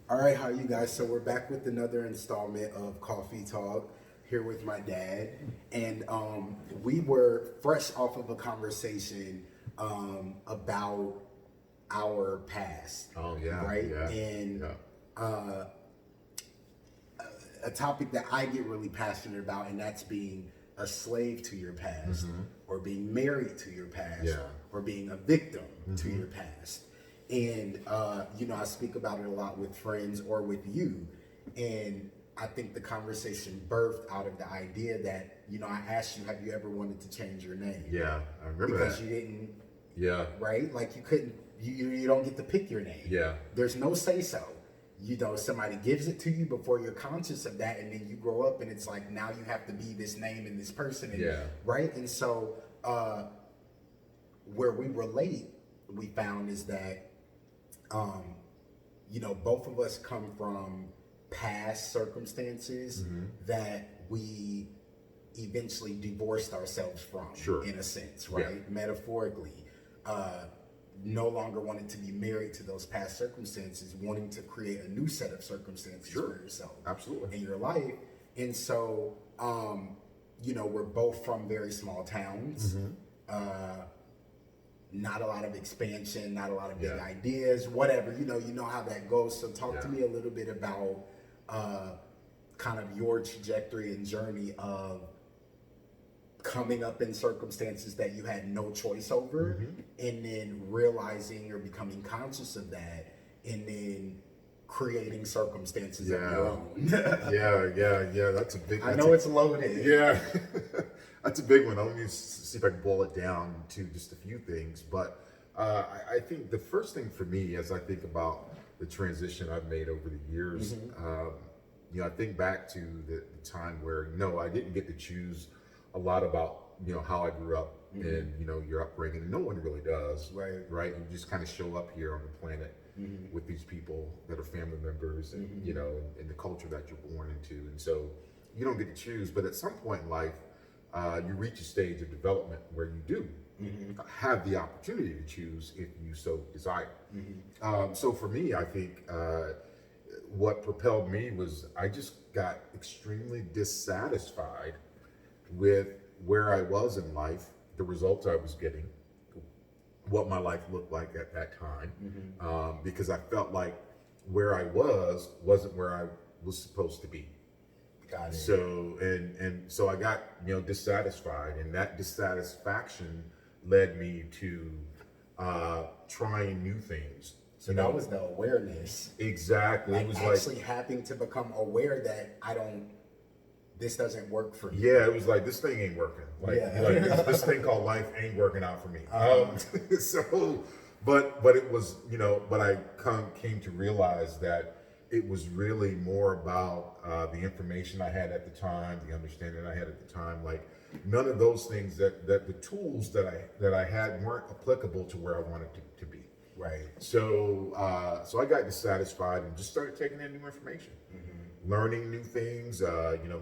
All right, how you guys? So we're back with another installment of Coffee Talk here with my dad, and we were fresh off of a conversation about our past, Oh yeah, right? yeah, And yeah, uh, a topic that I get really passionate about, and that's being a slave to your past, or being married to your past, Yeah. or being a victim to your past. And I speak about it a lot with friends or with you. And I think the conversation birthed out of the idea that, I asked you, have you ever wanted to change your name? yeah. I remember Because that. you didn't, Yeah, right? Like you couldn't, you don't get to pick your name. yeah, There's no say so. Somebody gives it to you before you're conscious of that, and then you grow up and it's like now you have to be this name and this person. And, Yeah. Right? And so where we relate, we found is that both of us come from past circumstances that we eventually divorced ourselves from, Sure. in a sense, right? Yeah. Metaphorically, no longer wanting to be married to those past circumstances, wanting to create a new set of circumstances Sure. for yourself, absolutely. in your life. And so, we're both from very small towns. Not a lot of expansion, not a lot of big Yeah. ideas, whatever, you know how that goes. So talk to Yeah. me a little bit about kind of your trajectory and journey of coming up in circumstances that you had no choice over, and then realizing or becoming conscious of that, and then creating circumstances of your own. Yeah. That's a big. I know it's loaded. Yeah, that's a big one. Let me see if I can boil it down to just a few things. But I think the first thing for me, as I think about the transition I've made over the years, I think back to the time where I didn't get to choose a lot about how I grew up and your upbringing. And no one really does, right? You just kind of show up here on the planet with these people that are family members, and and the culture that you're born into, and so you don't get to choose. But at some point in life, you reach a stage of development where you do have the opportunity to choose if you so desire. So for me, I think what propelled me was I just got extremely dissatisfied with where I was in life, the results I was getting, what my life looked like at that time, because I felt like where I wasn't where I was supposed to be. Got it. So so I got dissatisfied, and that dissatisfaction led me to trying new things. So that was the awareness. Exactly. Like It was actually having to become aware that this doesn't work for me. Yeah, it was like, this thing ain't working. Like, Yeah. this thing called life ain't working out for me. So, but it was, but I came to realize that it was really more about the information I had at the time, the understanding I had at the time. Like, none of those things that the tools that I had weren't applicable to where I wanted to be. Right. So I got dissatisfied and just started taking in new information, learning new things.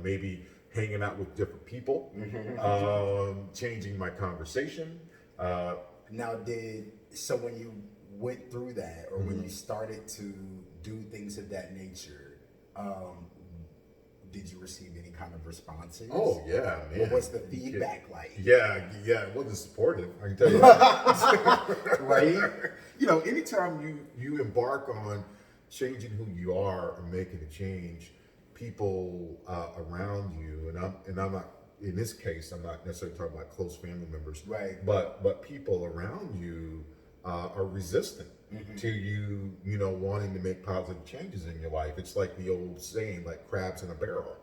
Maybe hanging out with different people, changing my conversation. Now, so when you went through that, or when you started to do things of that nature, did you receive any kind of responses? Oh yeah, man. What was the feedback like? Yeah, it wasn't supportive, I can tell you that. Right? Anytime you embark on changing who you are or making a change, people around you, and I'm not, in this case, I'm not necessarily talking about close family members, Right. But people around you are resistant to you, wanting to make positive changes in your life. It's like the old saying, like crabs in a barrel.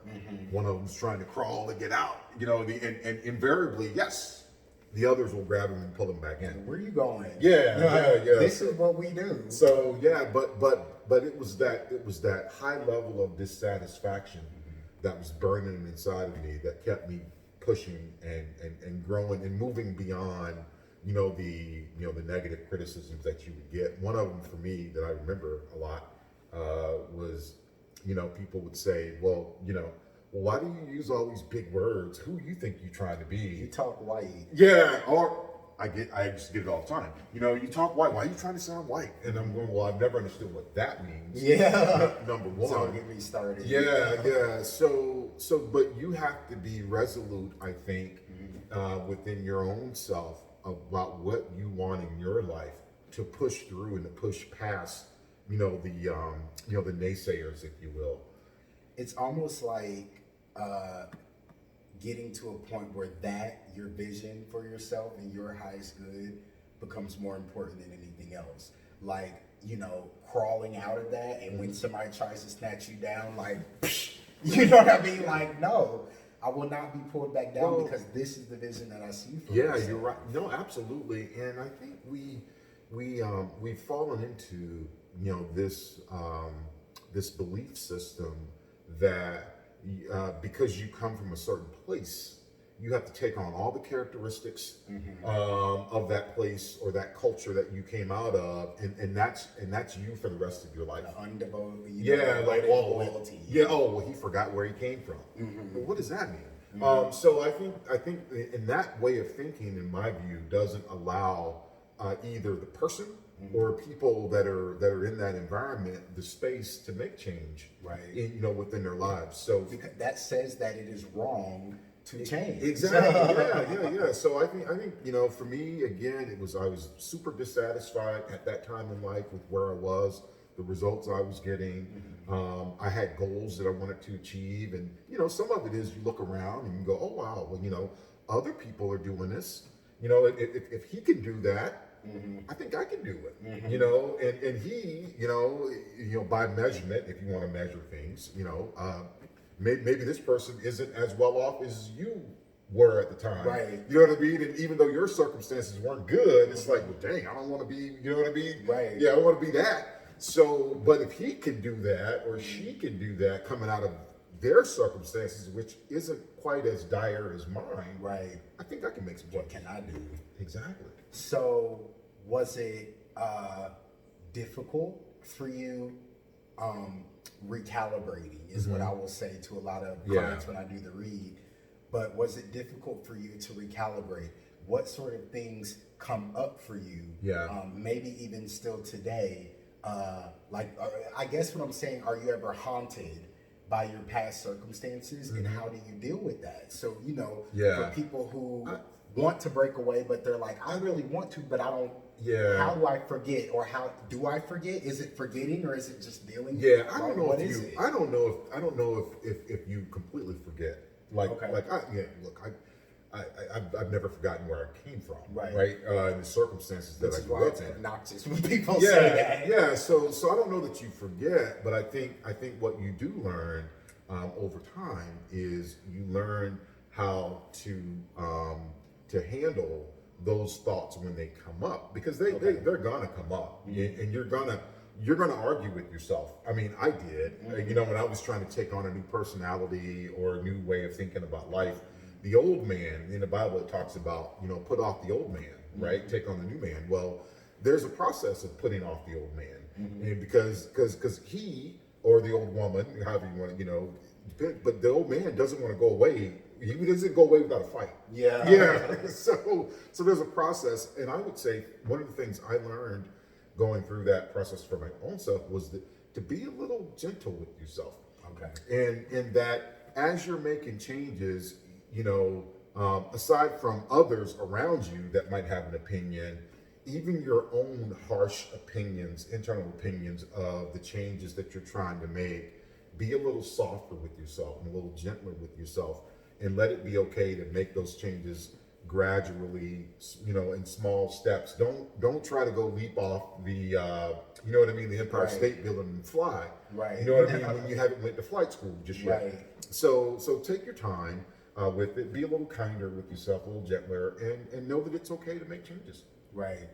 One of them's trying to crawl to get out, and invariably, yes, the others will grab him and pull him back in. Where are you going? Yeah. This is what we do. So yeah, but it was that high level of dissatisfaction that was burning inside of me that kept me pushing and growing and moving beyond the negative criticisms that you would get. One of them for me that I remember a lot was people would say, well, why do you use all these big words? Who you think you're trying to be? You talk white. Yeah, or I just get it all the time. You know, you talk white. Why are you trying to sound white? And I'm going, well, I've never understood what that means. Yeah. Number one. So get me started. Yeah. So, but you have to be resolute, I think, within your own self about what you want in your life to push through and to push past, the naysayers, if you will. It's almost like getting to a point where your vision for yourself and your highest good becomes more important than anything else. Like, crawling out of that, and when somebody tries to snatch you down, like, you know what I mean? Like, no, I will not be pulled back down because this is the vision that I see for myself. You're right. No, absolutely. And I think we've fallen into, this belief system that because you come from a certain place, you have to take on all the characteristics of that place or that culture that you came out of, and that's you for the rest of your life. The undevoted, loyalty. Well, he forgot where he came from. Well, what does that mean? So I think in that way of thinking, in my view, doesn't allow either the person or people that are in that environment the space to make change, within their lives. So because that says that it is wrong to change. Exactly. Yeah. So I think for me, again, I was super dissatisfied at that time in life with where I was, the results I was getting. I had goals that I wanted to achieve, and some of it is you look around and you go, oh wow, well other people are doing this. If he can do that, I think I can do it. And he, by measurement, if you want to measure things, maybe this person isn't as well off as you were at the time. Right. You know what I mean? And even though your circumstances weren't good, it's like, well, dang, I don't want to be, you know what I mean? Right. Yeah, I don't want to be that. So, but if he can do that, or she can do that coming out of their circumstances, which isn't quite as dire as mine, right? I think I can make some change. What can I do? Exactly. So, was it difficult for you recalibrating is what I will say to a lot of clients when I do the read. But was it difficult for you to recalibrate? What sort of things come up for you? Maybe even still today. I guess what I'm saying, are you ever haunted by your past circumstances, and how do you deal with that? So, for people who want to break away, but they're like, I really want to, but I don't. How do I forget, or how do I forget? Is it forgetting, or is it just dealing? I don't know I don't know if you completely forget. I've never forgotten where I came from. Right. And the circumstances that I grew up in. It's obnoxious when people say that. Yeah. So I don't know that you forget, but I think what you do learn over time is you learn how to handle those thoughts when they come up, because they're gonna come up, and you're gonna argue with yourself. I mean, I did. When I was trying to take on a new personality or a new way of thinking about life, the old man in the Bible, it talks about put off the old man, right? Take on the new man. Well, there's a process of putting off the old man, and because he or the old woman, however you want to, but the old man doesn't want to go away. He doesn't go away without a fight. Yeah. So there's a process, and I would say one of the things I learned going through that process for my own self was to be a little gentle with yourself. Okay. And that as you're making changes, aside from others around you that might have an opinion, even your own harsh opinions, internal opinions of the changes that you're trying to make, be a little softer with yourself and a little gentler with yourself, and let it be okay to make those changes gradually, in small steps. Don't try to go leap off the, the Empire State Building and fly. Right. You know what I mean? When you haven't went to flight school just yet. Right. So take your time with it. Be a little kinder with yourself, a little gentler, and know that it's okay to make changes. Right.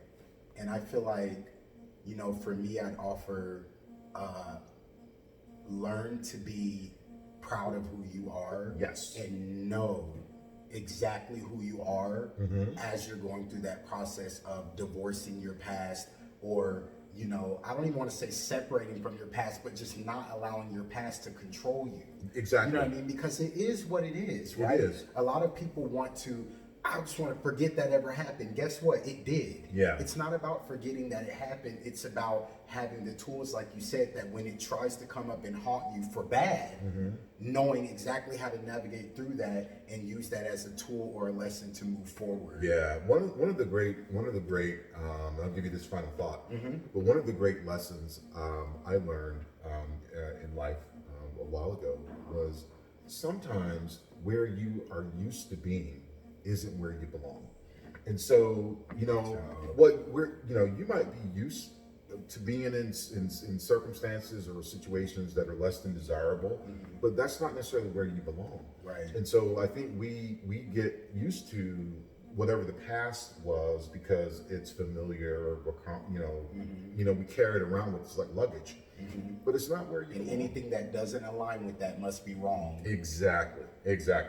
And I feel like, for me, I'd offer, learn to be proud of who you are. Yes. And know exactly who you are as you're going through that process of divorcing your past, or I don't even want to say separating from your past, but just not allowing your past to control you. Exactly. You know what I mean? Because it is what it is, right? It is. A lot of people want to, I just want to forget that ever happened. Guess what? It did. Yeah. It's not about forgetting that it happened. It's about having the tools, like you said, that when it tries to come up and haunt you for bad, knowing exactly how to navigate through that and use that as a tool or a lesson to move forward. Yeah, one of the great I'll give you this final thought, but one of the great lessons I learned in life a while ago was sometimes where you are used to being isn't where you belong. And so, you might be used to being in circumstances or situations that are less than desirable, but that's not necessarily where you belong. Right. And so I think we get used to whatever the past was because it's familiar, or we carry it around with us like luggage. But it's not where you And belong. anything that doesn't align with that must be wrong. Exactly.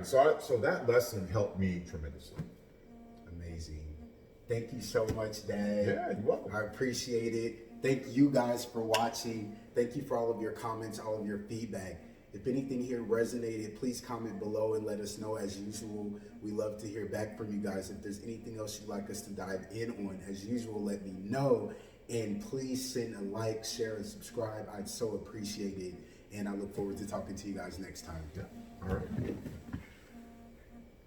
So that lesson helped me tremendously. Amazing. Thank you so much, Dad. Yeah, you're welcome. I appreciate it. Thank you guys for watching. Thank you for all of your comments, all of your feedback. If anything here resonated, please comment below and let us know. As usual, we love to hear back from you guys. If there's anything else you'd like us to dive in on, as usual, let me know. And please send a like, share, and subscribe. I'd so appreciate it. And I look forward to talking to you guys next time. Yeah. All right.